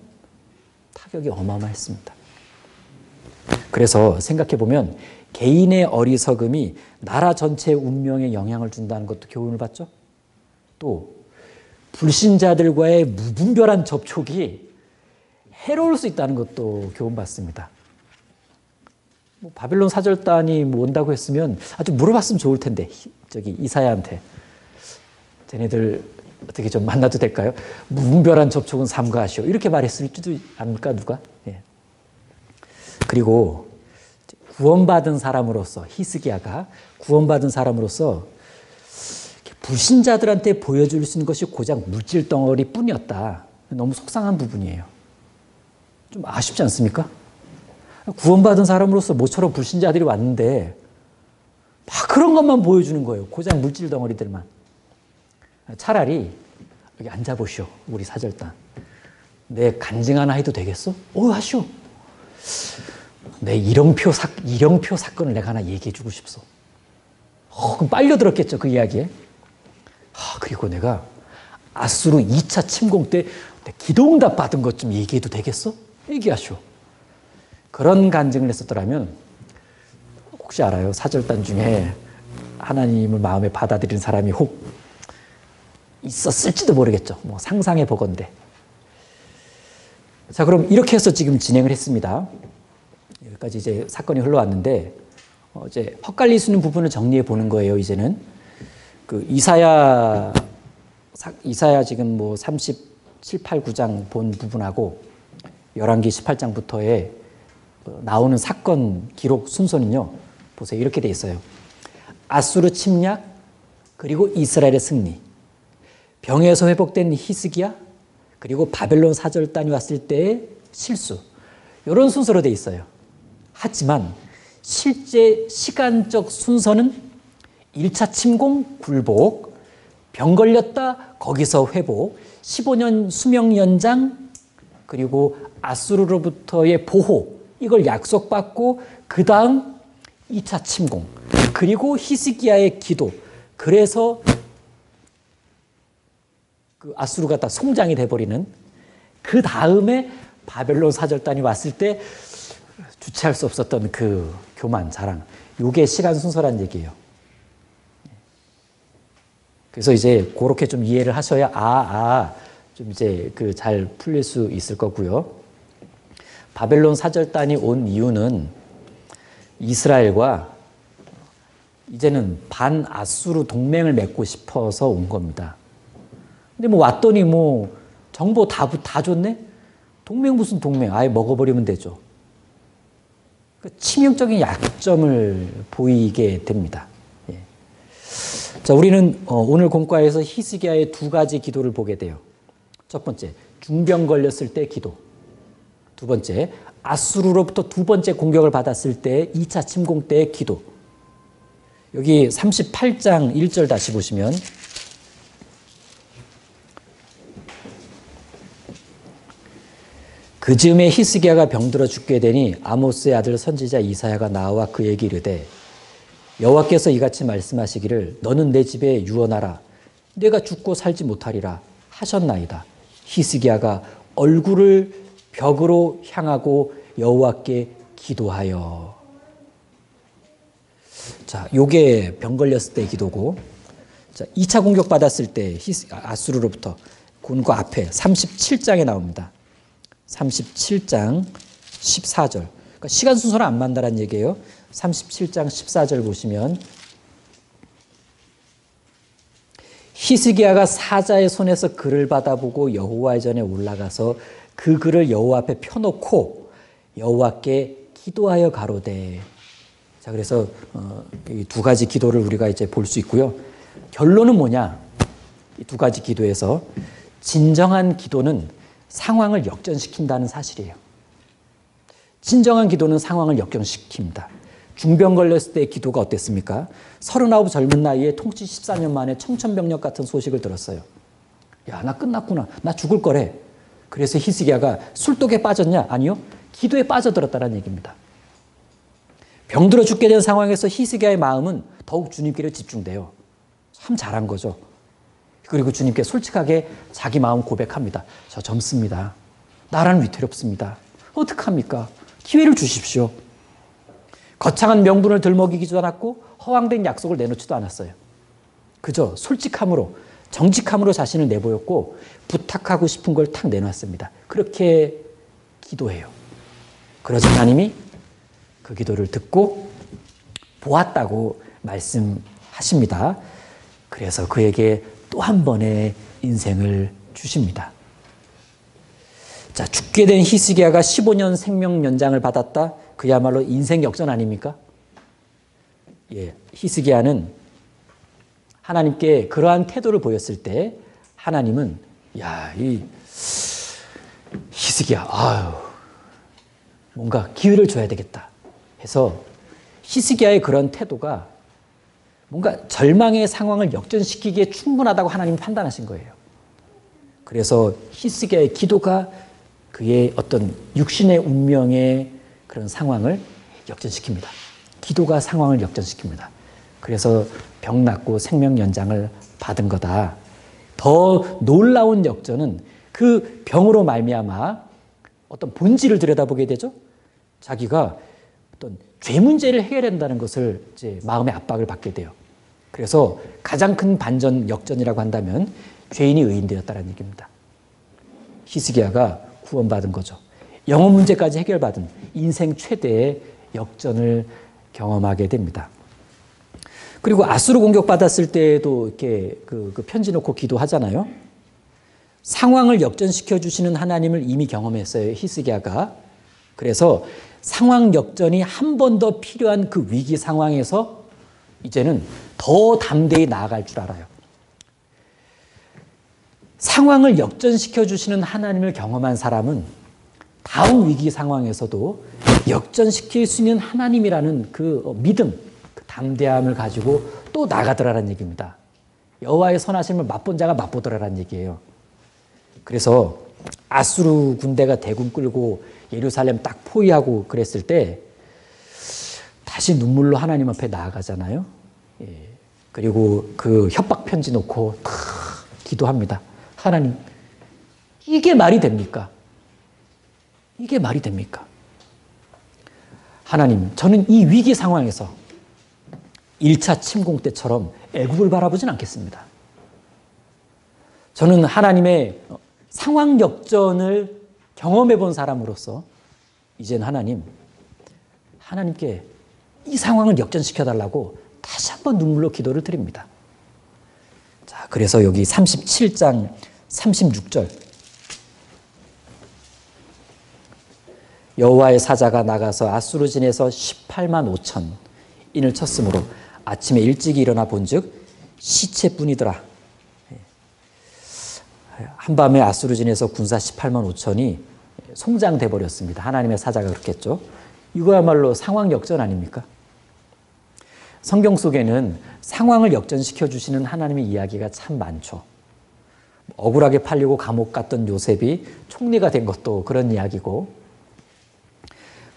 타격이 어마어마했습니다. 그래서 생각해보면 개인의 어리석음이 나라 전체의 운명에 영향을 준다는 것도 교훈을 받죠. 또 불신자들과의 무분별한 접촉이 해로울 수 있다는 것도 교훈받습니다. 바벨론 사절단이 온다고 했으면 아주 물어봤으면 좋을 텐데 저기 이사야한테 쟤네들 어떻게 좀 만나도 될까요? 무분별한 접촉은 삼가하시오 이렇게 말했을지도 않을까 누가? 예. 그리고 구원받은 사람으로서 히스기야가 구원받은 사람으로서 불신자들한테 보여줄 수 있는 것이 고작 물질 덩어리뿐이었다. 너무 속상한 부분이에요. 좀 아쉽지 않습니까? 구원받은 사람으로서 모처럼 불신자들이 왔는데 막 그런 것만 보여주는 거예요. 고작 물질 덩어리들만. 차라리 여기 앉아보시오. 우리 사절단. 내 간증 하나 해도 되겠어? 하시오. 내 일영표 사건을 내가 하나 얘기해 주고 싶소. 그럼 빨려들었겠죠. 그 이야기에. 그리고 내가 아수르 2차 침공 때 기도응답 받은 것 좀 얘기해도 되겠어? 얘기하시오. 그런 간증을 했었더라면 혹시 알아요? 사절단 중에 하나님을 마음에 받아들이는 사람이 혹 있었을지도 모르겠죠. 뭐 상상해 보건대. 자, 그럼 이렇게 해서 지금 진행을 했습니다. 여기까지 이제 사건이 흘러왔는데 이제 헛갈릴 수 있는 부분을 정리해 보는 거예요. 이제는 그 이사야 지금 뭐 37, 8, 9장 본 부분하고 열왕기 18장부터의 나오는 사건 기록 순서는요. 보세요. 이렇게 돼 있어요. 아수르 침략, 그리고 이스라엘의 승리, 병에서 회복된 히스기야, 그리고 바벨론 사절단이 왔을 때의 실수. 이런 순서로 돼 있어요. 하지만 실제 시간적 순서는 1차 침공, 굴복, 병 걸렸다, 거기서 회복, 15년 수명 연장, 그리고 아수르로부터의 보호, 이걸 약속받고 그 다음 2차 침공, 그리고 히스기야의 기도. 그래서 그 아수르가 다 송장이 돼버리는 그 다음에 바벨론 사절단이 왔을 때 주체할 수 없었던 그 교만, 자랑. 이게 시간 순서란 얘기예요. 그래서 이제 그렇게 좀 이해를 하셔야 좀 이제 그 잘 풀릴 수 있을 거고요. 바벨론 사절단이 온 이유는 이스라엘과 이제는 반아수르 동맹을 맺고 싶어서 온 겁니다. 근데 뭐 왔더니 뭐 정보 다 줬네? 동맹 무슨 동맹? 아예 먹어버리면 되죠. 치명적인 약점을 보이게 됩니다. 예. 자, 우리는 오늘 공과에서 히스기야의 두 가지 기도를 보게 돼요. 첫 번째, 중병 걸렸을 때 기도. 두 번째, 아수르로부터 두 번째 공격을 받았을 때 2차 침공 때의 기도. 여기 38장 1절 다시 보시면 그 즈음에 히스기야가 병들어 죽게 되니 아모스의 아들 선지자 이사야가 나와 그에게 이르되 여호와께서 이같이 말씀하시기를 너는 내 집에 유언하라 내가 죽고 살지 못하리라 하셨나이다. 히스기야가 얼굴을 벽으로 향하고 여호와께 기도하여. 자, 요게 병 걸렸을 때 기도고, 자, 2차 공격 받았을 때 아수르로부터 그 앞에 37장에 나옵니다. 37장 14절. 그러니까 시간 순서를 안 만다라는 얘기예요. 37장 14절 보시면 히스기야가 사자의 손에서 글을 받아보고 여호와의 전에 올라가서 그 글을 여호와 앞에 펴놓고 여호와께 기도하여 가로되. 자, 그래서 이 두 가지 기도를 우리가 이제 볼 수 있고요. 결론은 뭐냐? 이 두 가지 기도에서 진정한 기도는 상황을 역전시킨다는 사실이에요. 진정한 기도는 상황을 역전시킵니다. 중병 걸렸을 때 기도가 어땠습니까? 39 젊은 나이에 통치 14년 만에 청천벽력 같은 소식을 들었어요. 야, 나 끝났구나. 나 죽을 거래. 그래서 히스기야가 술독에 빠졌냐? 아니요. 기도에 빠져들었다는 얘기입니다. 병들어 죽게 된 상황에서 히스기야의 마음은 더욱 주님께로 집중돼요. 참 잘한 거죠. 그리고 주님께 솔직하게 자기 마음 고백합니다. 저 젊습니다. 나라는 위태롭습니다. 어떡합니까? 기회를 주십시오. 거창한 명분을 들먹이기도 않았고 허황된 약속을 내놓지도 않았어요. 그저 솔직함으로 정직함으로 자신을 내보였고 부탁하고 싶은 걸 탁 내놨습니다. 그렇게 기도해요. 그러자 하나님이 그 기도를 듣고 보았다고 말씀하십니다. 그래서 그에게 또 한 번의 인생을 주십니다. 자, 죽게 된 히스기야가 15년 생명 연장을 받았다. 그야말로 인생 역전 아닙니까? 예, 히스기야는 하나님께 그러한 태도를 보였을 때 하나님은 야, 이 히스기야, 아유, 뭔가 기회를 줘야 되겠다 해서 히스기야의 그런 태도가 뭔가 절망의 상황을 역전시키기에 충분하다고 하나님이 판단하신 거예요. 그래서 히스기야의 기도가 그의 어떤 육신의 운명의 그런 상황을 역전시킵니다. 기도가 상황을 역전시킵니다. 그래서 병 낫고 생명 연장을 받은 거다. 더 놀라운 역전은 그 병으로 말미암아 어떤 본질을 들여다보게 되죠. 자기가 어떤 죄 문제를 해결한다는 것을 이제 마음의 압박을 받게 돼요. 그래서 가장 큰 반전 역전이라고 한다면 죄인이 의인되었다는 얘기입니다. 히스기야가 구원받은 거죠. 영혼 문제까지 해결받은 인생 최대의 역전을 경험하게 됩니다. 그리고 아수르 공격받았을 때에도 이렇게 그 편지 놓고 기도하잖아요. 상황을 역전시켜 주시는 하나님을 이미 경험했어요, 히스기야가. 그래서 상황 역전이 한 번 더 필요한 그 위기 상황에서 이제는 더 담대히 나아갈 줄 알아요. 상황을 역전시켜 주시는 하나님을 경험한 사람은 다음 위기 상황에서도 역전시킬 수 있는 하나님이라는 그 믿음, 그 담대함을 가지고 또 나가더라라는 얘기입니다. 여호와의 선하심을 맛본 자가 맛보더라라는 얘기예요. 그래서 아수르 군대가 대군 끌고 예루살렘 딱 포위하고 그랬을 때 다시 눈물로 하나님 앞에 나아가잖아요. 예. 그리고 그 협박 편지 놓고 다 기도합니다. 하나님, 이게 말이 됩니까? 이게 말이 됩니까? 하나님, 저는 이 위기 상황에서 1차 침공 때처럼 애굽을 바라보진 않겠습니다. 저는 하나님의 상황 역전을 경험해 본 사람으로서 이젠 하나님께 이 상황을 역전시켜 달라고 다시 한번 눈물로 기도를 드립니다. 자, 그래서 여기 37장 36절. 여호와의 사자가 나가서 아수르진에서 18만 5천 인을 쳤으므로 아침에 일찍 일어나 본즉 시체뿐이더라. 한밤에 아수르진에서 군사 18만 5천이 송장돼 버렸습니다. 하나님의 사자가 그렇게 했죠. 이거야말로 상황 역전 아닙니까? 성경 속에는 상황을 역전시켜 주시는 하나님의 이야기가 참 많죠. 억울하게 팔리고 감옥 갔던 요셉이 총리가 된 것도 그런 이야기고,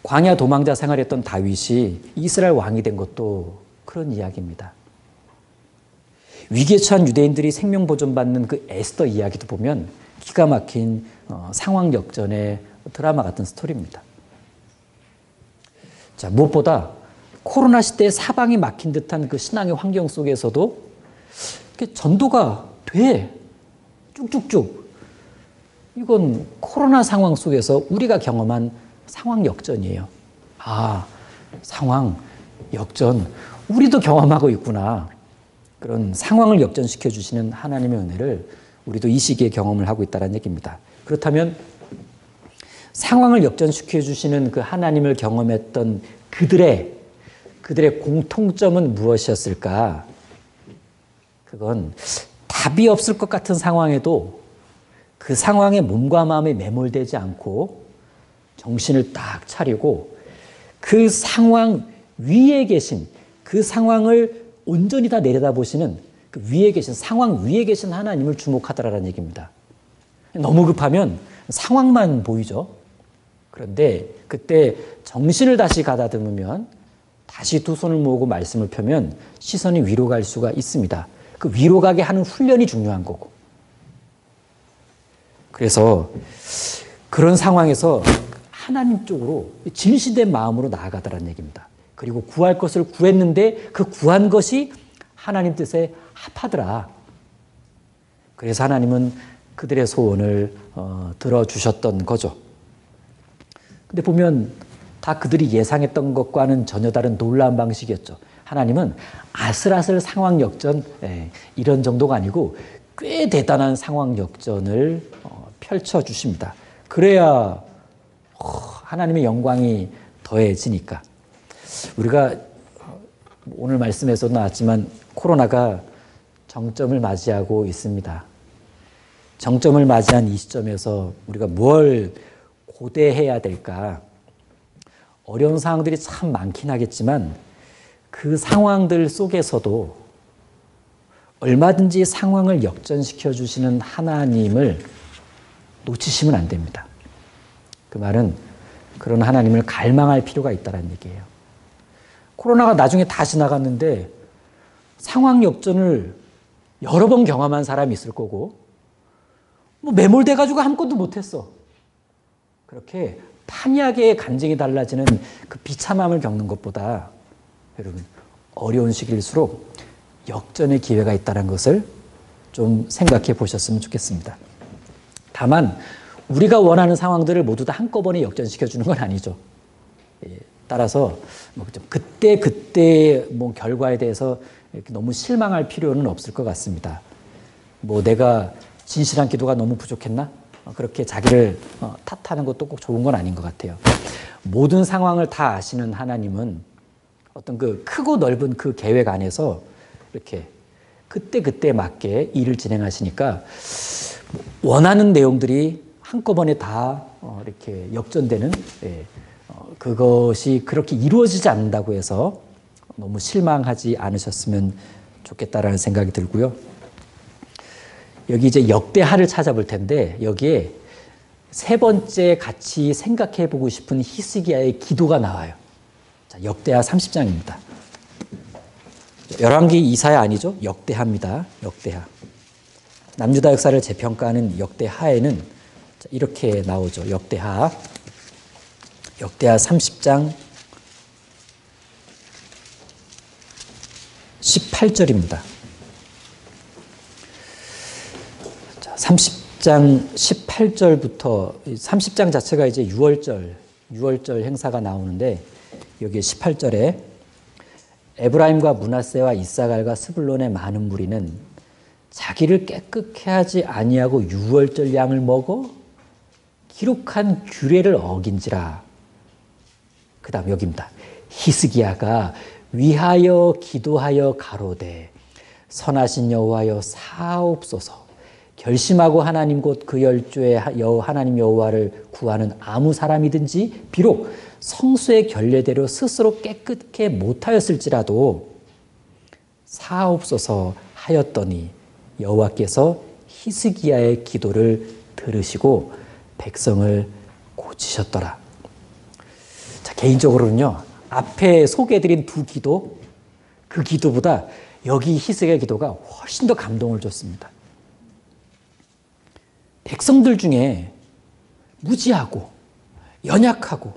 광야 도망자 생활했던 다윗이 이스라엘 왕이 된 것도 그런 이야기입니다. 위기에 처한 유대인들이 생명 보존받는 그 에스더 이야기도 보면 기가 막힌 상황 역전의 드라마 같은 스토리입니다. 자, 무엇보다 코로나 시대에 사방이 막힌 듯한 그 신앙의 환경 속에서도 전도가 돼. 쭉쭉쭉. 이건 코로나 상황 속에서 우리가 경험한 상황 역전이에요. 아, 상황 역전. 우리도 경험하고 있구나. 그런 상황을 역전시켜 주시는 하나님의 은혜를 우리도 이 시기에 경험을 하고 있다는 얘기입니다. 그렇다면 상황을 역전시켜 주시는 그 하나님을 경험했던 그들의 공통점은 무엇이었을까? 그건 답이 없을 것 같은 상황에도 그 상황에 몸과 마음이 매몰되지 않고 정신을 딱 차리고 그 상황 위에 계신, 그 상황을 온전히 다 내려다보시는 그 위에 계신, 상황 위에 계신 하나님을 주목하더라라는 얘기입니다. 너무 급하면 상황만 보이죠. 그런데 그때 정신을 다시 가다듬으면, 다시 두 손을 모으고 말씀을 펴면 시선이 위로 갈 수가 있습니다. 그 위로 가게 하는 훈련이 중요한 거고. 그래서 그런 상황에서 하나님 쪽으로 진실된 마음으로 나아가더라는 얘기입니다. 그리고 구할 것을 구했는데 그 구한 것이 하나님 뜻에 합하더라. 그래서 하나님은 그들의 소원을 들어주셨던 거죠. 근데 보면 다 그들이 예상했던 것과는 전혀 다른 놀라운 방식이었죠. 하나님은 아슬아슬 상황 역전, 이런 정도가 아니고 꽤 대단한 상황 역전을 펼쳐주십니다. 그래야 하나님의 영광이 더해지니까. 우리가 오늘 말씀에서도 나왔지만 코로나가 정점을 맞이하고 있습니다. 정점을 맞이한 이 시점에서 우리가 뭘 고대해야 될까? 어려운 상황들이 참 많긴 하겠지만 그 상황들 속에서도 얼마든지 상황을 역전시켜 주시는 하나님을 놓치시면 안 됩니다. 그 말은 그런 하나님을 갈망할 필요가 있다는 얘기예요. 코로나가 나중에 다 지나갔는데 상황 역전을 여러 번 경험한 사람이 있을 거고, 뭐 매몰돼가지고 아무것도 못했어. 그렇게 판이하게 간증이 달라지는 그 비참함을 겪는 것보다 여러분 어려운 시기일수록 역전의 기회가 있다는 것을 좀 생각해 보셨으면 좋겠습니다. 다만 우리가 원하는 상황들을 모두 다 한꺼번에 역전시켜 주는 건 아니죠. 따라서 그때 뭐 결과에 대해서 너무 실망할 필요는 없을 것 같습니다. 뭐 내가 진실한 기도가 너무 부족했나? 그렇게 자기를 탓하는 것도 꼭 좋은 건 아닌 것 같아요. 모든 상황을 다 아시는 하나님은 어떤 그 크고 넓은 그 계획 안에서 이렇게 그때 맞게 일을 진행하시니까 원하는 내용들이 한꺼번에 다 이렇게 역전되는, 그것이 그렇게 이루어지지 않는다고 해서 너무 실망하지 않으셨으면 좋겠다라는 생각이 들고요. 여기 이제 역대하를 찾아볼 텐데 여기에 세 번째 같이 생각해 보고 싶은 히스기야의 기도가 나와요. 자, 역대하 30장입니다. 열왕기 이사야 아니죠? 역대하입니다. 역대하. 남유다 역사를 재평가하는 역대하에는 이렇게 나오죠. 역대하 30장 18절입니다. 30장 18절부터 30장 자체가 이제 6월절 행사가 나오는데 여기 18절에 에브라임과 므낫세와 이사갈과 스불론의 많은 무리는 자기를 깨끗게 하지 아니하고 6월절 양을 먹어 기록한 규례를 어긴지라. 그 다음 여기입니다. 히스기야가 위하여 기도하여 가로되 선하신 여호와여 사옵소서. 결심하고 하나님 곧 그 열조의 하나님 여호와를 구하는 아무 사람이든지 비록 성수의 결례대로 스스로 깨끗게 못하였을지라도 사옵소서 하였더니 여호와께서 히스기야의 기도를 들으시고 백성을 고치셨더라. 자, 개인적으로는요, 앞에 소개해드린 두 기도, 그 기도보다 여기 히스기야의 기도가 훨씬 더 감동을 줬습니다. 백성들 중에 무지하고 연약하고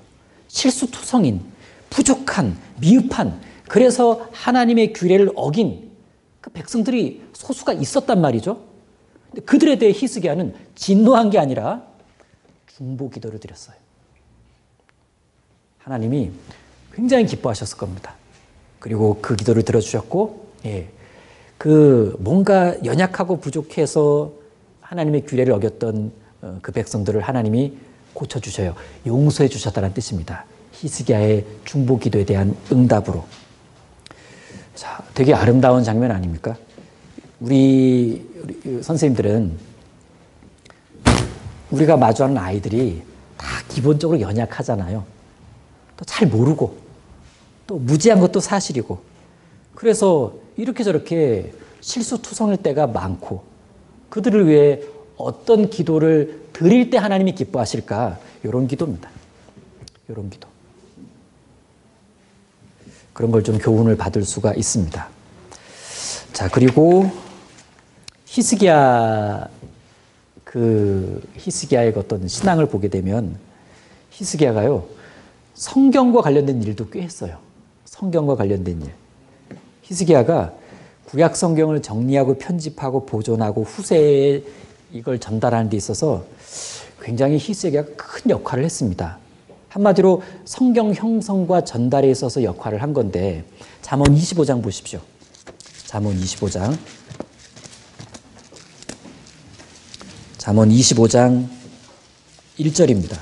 실수투성인 부족한 미흡한, 그래서 하나님의 규례를 어긴 그 백성들이 소수가 있었단 말이죠. 근데 그들에 대해 히스기야는 진노한 게 아니라 중보 기도를 드렸어요. 하나님이 굉장히 기뻐하셨을 겁니다. 그리고 그 기도를 들어주셨고, 그 뭔가 연약하고 부족해서 하나님의 규례를 어겼던 그 백성들을 하나님이 고쳐주셔요. 용서해 주셨다는 뜻입니다. 히스기야의 중보 기도에 대한 응답으로. 자, 되게 아름다운 장면 아닙니까? 우리 선생님들은 우리가 마주하는 아이들이 다 기본적으로 연약하잖아요. 또 잘 모르고 또 무지한 것도 사실이고, 그래서 이렇게 저렇게 실수투성일 때가 많고, 그들을 위해 어떤 기도를 드릴 때 하나님이 기뻐하실까? 이런 기도입니다. 이런 기도. 그런 걸 좀 교훈을 받을 수가 있습니다. 자, 그리고 히스기야의 어떤 신앙을 보게 되면 히스기야가요, 성경과 관련된 일도 꽤 했어요. 성경과 관련된 일. 히스기야가 구약 성경을 정리하고 편집하고 보존하고 후세에 이걸 전달하는 데 있어서 굉장히 히스기야가 큰 역할을 했습니다. 한마디로 성경 형성과 전달에 있어서 역할을 한 건데, 잠언 25장 보십시오. 잠언 25장. 잠언 25장 1절입니다.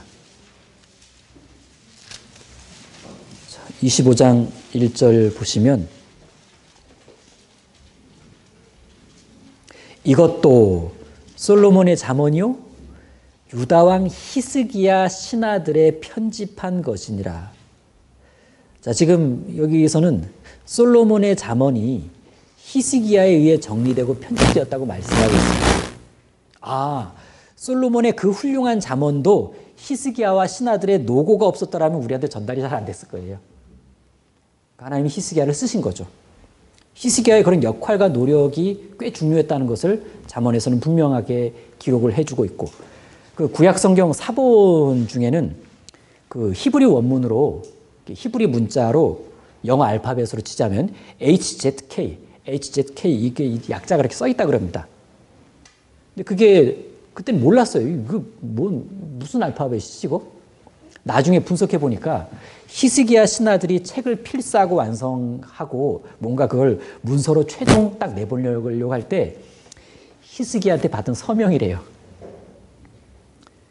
25장 1절 보시면, 이것도 솔로몬의 잠언이요 유다왕 히스기야 신하들의 편집한 것이니라. 자, 지금 여기서는 솔로몬의 잠언이 히스기야에 의해 정리되고 편집되었다고 말씀하고 있습니다. 아, 솔로몬의 그 훌륭한 잠언도 히스기야와 신하들의 노고가 없었더라면 우리한테 전달이 잘 안 됐을 거예요. 하나님이 히스기야를 쓰신 거죠. 히스기야의 그런 역할과 노력이 꽤 중요했다는 것을 잠언에서는 분명하게 기록을 해주고 있고, 그 구약 성경 사본 중에는 그 히브리 원문으로, 히브리 문자로 영어 알파벳으로 치자면 HZK 이게 약자가 그렇게 써 있다 그럽니다. 근데 그게 그때는 몰랐어요. 이거 무슨 알파벳이지 이거? 나중에 분석해 보니까 히스기야 신하들이 책을 필사하고 완성하고 뭔가 그걸 문서로 최종 딱 내보려고 할 때 히스기야한테 받은 서명이래요.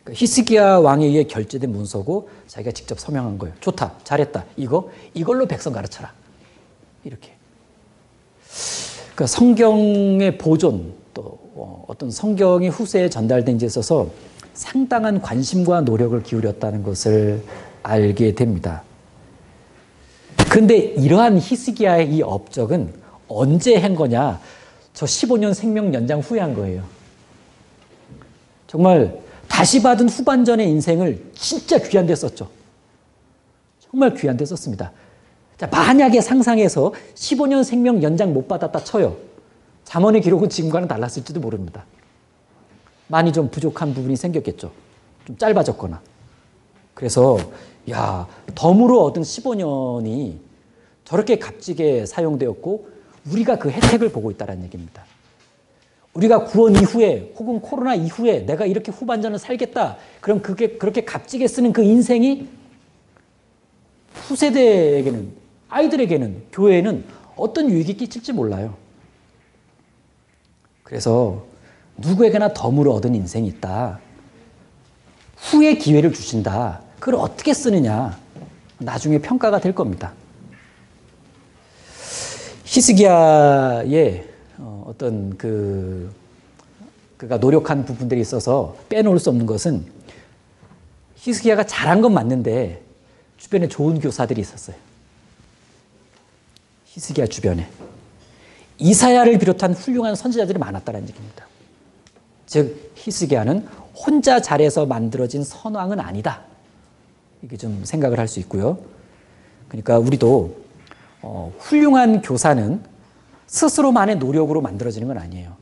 그러니까 히스기야 왕에 의해 결제된 문서고 자기가 직접 서명한 거예요. 좋다, 잘했다. 이걸로 백성 가르쳐라. 이렇게. 그러니까 성경의 보존, 또 어떤 성경이 후세에 전달된 데 있어서 상당한 관심과 노력을 기울였다는 것을 알게 됩니다. 그런데 이러한 히스기야의 이 업적은 언제 한 거냐? 저 15년 생명 연장 후에 한 거예요. 정말 다시 받은 후반전의 인생을 진짜 귀한 데 썼죠. 정말 귀한 데 썼습니다. 자, 만약에 상상해서 15년 생명 연장 못 받았다 쳐요. 잠언의 기록은 지금과는 달랐을지도 모릅니다. 많이 좀 부족한 부분이 생겼겠죠. 좀 짧아졌거나. 그래서 덤으로 얻은 15년이 저렇게 값지게 사용되었고 우리가 그 혜택을 보고 있다는 얘기입니다. 우리가 구원 이후에 혹은 코로나 이후에 내가 이렇게 후반전을 살겠다. 그럼 그렇게 값지게 쓰는 그 인생이 후세대에게는, 아이들에게는, 교회에는 어떤 유익이 끼칠지 몰라요. 그래서 누구에게나 덤으로 얻은 인생이 있다. 후에 기회를 주신다. 그걸 어떻게 쓰느냐. 나중에 평가가 될 겁니다. 히스기야의 어떤 그가 노력한 부분들이 있어서 빼놓을 수 없는 것은 히스기야가 잘한 건 맞는데 주변에 좋은 교사들이 있었어요. 히스기야 주변에. 이사야를 비롯한 훌륭한 선지자들이 많았다는 얘기입니다. 즉 히스기야는 혼자 잘해서 만들어진 선왕은 아니다. 이게 좀 생각을 할 수 있고요. 그러니까 우리도 훌륭한 교사는 스스로만의 노력으로 만들어지는 건 아니에요.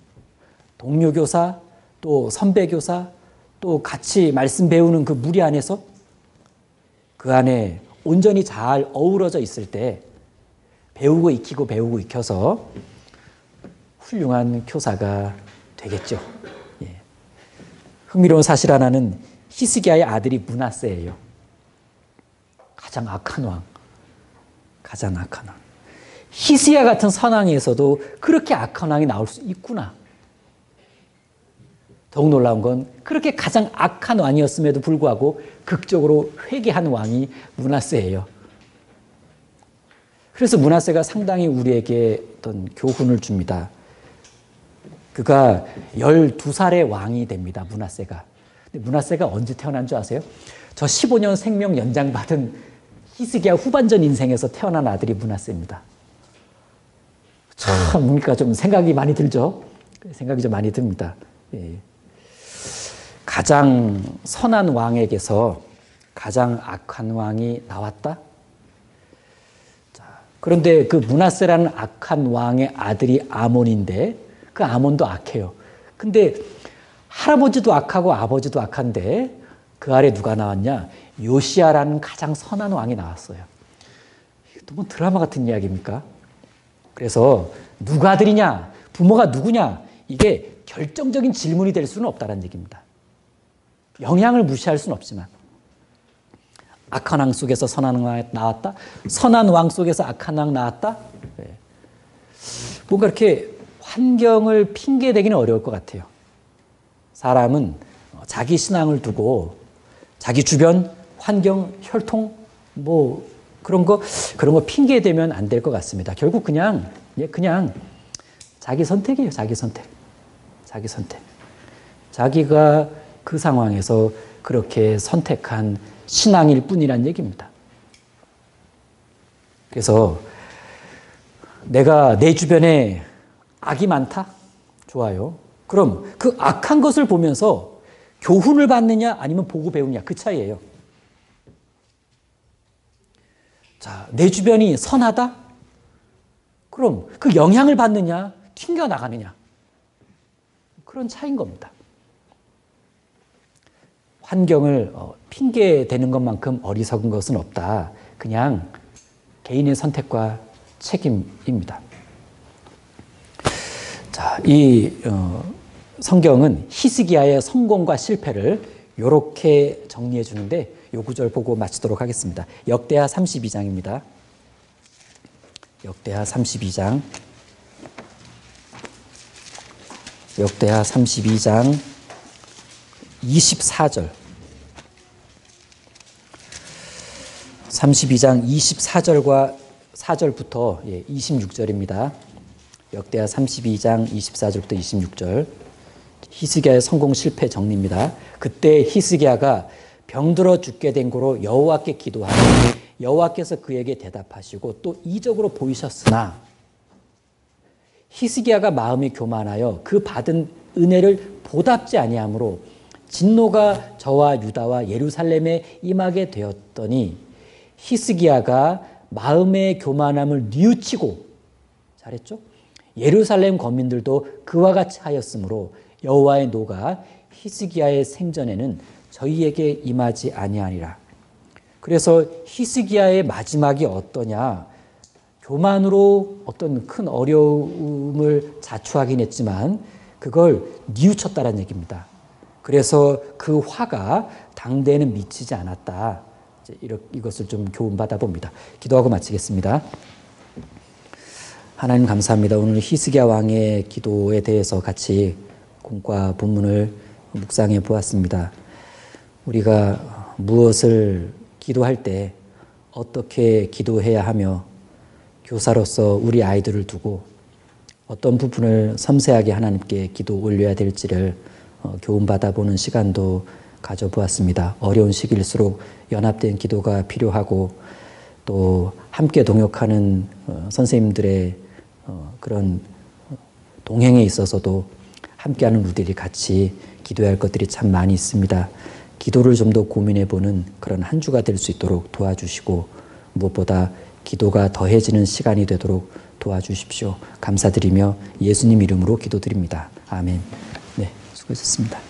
동료 교사, 또 선배 교사, 또 같이 말씀 배우는 그 무리 안에서 그 안에 온전히 잘 어우러져 있을 때 배우고 익히고 배우고 익혀서 훌륭한 교사가 되겠죠. 예. 흥미로운 사실 하나는 히스기야의 아들이 므낫세예요. 가장 악한 왕. 가장 악한 왕. 히스기야 같은 선왕에서도 그렇게 악한 왕이 나올 수 있구나. 더욱 놀라운 건 그렇게 가장 악한 왕이었음에도 불구하고 극적으로 회개한 왕이 므낫세예요. 그래서 므낫세가 상당히 우리에게 어떤 교훈을 줍니다. 그가 12살의 왕이 됩니다. 므낫세가. 근데 므낫세가 언제 태어난 줄 아세요? 저 15년 생명 연장받은 히스기야 후반전 인생에서 태어난 아들이 므낫세입니다. 참 그러니까 좀 생각이 많이 들죠. 생각이 좀 많이 듭니다. 예. 가장 선한 왕에게서 가장 악한 왕이 나왔다. 자, 그런데 그 므낫세라는 악한 왕의 아들이 아몬인데 그 아몬도 악해요. 근데 할아버지도 악하고 아버지도 악한데 그 아래 누가 나왔냐? 요시야라는 가장 선한 왕이 나왔어요. 너무 드라마 같은 이야기입니까? 그래서 누가 아들이냐? 부모가 누구냐? 이게 결정적인 질문이 될 수는 없다는 얘기입니다. 영향을 무시할 수는 없지만 악한 왕 속에서 선한 왕이 나왔다? 선한 왕 속에서 악한 왕 나왔다? 네. 뭔가 이렇게 환경을 핑계대기는 어려울 것 같아요. 사람은 자기 신앙을 두고 자기 주변 환경, 혈통 뭐 그런 거 핑계대면 안 될 것 같습니다. 결국 그냥 자기 선택이에요. 자기 선택. 자기가 그 상황에서 그렇게 선택한 신앙일 뿐이란 얘기입니다. 그래서 내가 내 주변에 악이 많다? 좋아요. 그럼 그 악한 것을 보면서 교훈을 받느냐 아니면 보고 배우느냐 그 차이예요. 자, 내 주변이 선하다? 그럼 그 영향을 받느냐 튕겨나가느냐 그런 차이인 겁니다. 환경을 핑계대는 것만큼 어리석은 것은 없다. 그냥 개인의 선택과 책임입니다. 자, 이 성경은 히스기야의 성공과 실패를 이렇게 정리해 주는데 요 구절 보고 마치도록 하겠습니다. 역대하 32장입니다. 역대하 32장. 역대하 32장 24절. 32장 24절과 4절부터 26절입니다. 역대하 32장 24절부터 26절. 히스기야의 성공 실패 정리입니다. 그때 히스기야가 병들어 죽게 된 고로 여호와께 기도하니 여호와께서 그에게 대답하시고 또 이적으로 보이셨으나 히스기야가 마음이 교만하여 그 받은 은혜를 보답지 아니하므로 진노가 저와 유다와 예루살렘에 임하게 되었더니 히스기야가 마음의 교만함을 뉘우치고 잘했죠? 예루살렘 거민들도 그와 같이 하였으므로 여호와의 노가 히스기야의 생전에는 저희에게 임하지 아니하니라. 그래서 히스기야의 마지막이 어떠냐? 교만으로 어떤 큰 어려움을 자초하긴 했지만 그걸 뉘우쳤다는 얘기입니다. 그래서 그 화가 당대에는 미치지 않았다. 이것을 좀 교훈받아 봅니다. 기도하고 마치겠습니다. 하나님 감사합니다. 오늘 히스기야 왕의 기도에 대해서 같이 공과 본문을 묵상해 보았습니다. 우리가 무엇을 기도할 때 어떻게 기도해야 하며 교사로서 우리 아이들을 두고 어떤 부분을 섬세하게 하나님께 기도 올려야 될지를 교훈받아 보는 시간도 가져보았습니다. 어려운 시기일수록 연합된 기도가 필요하고 또 함께 동역하는 선생님들의 그런 동행에 있어서도 함께하는 우리들이 같이 기도해야 할 것들이 참 많이 있습니다. 기도를 좀 더 고민해보는 그런 한 주가 될 수 있도록 도와주시고 무엇보다 기도가 더해지는 시간이 되도록 도와주십시오. 감사드리며 예수님 이름으로 기도드립니다. 아멘. 네, 수고하셨습니다.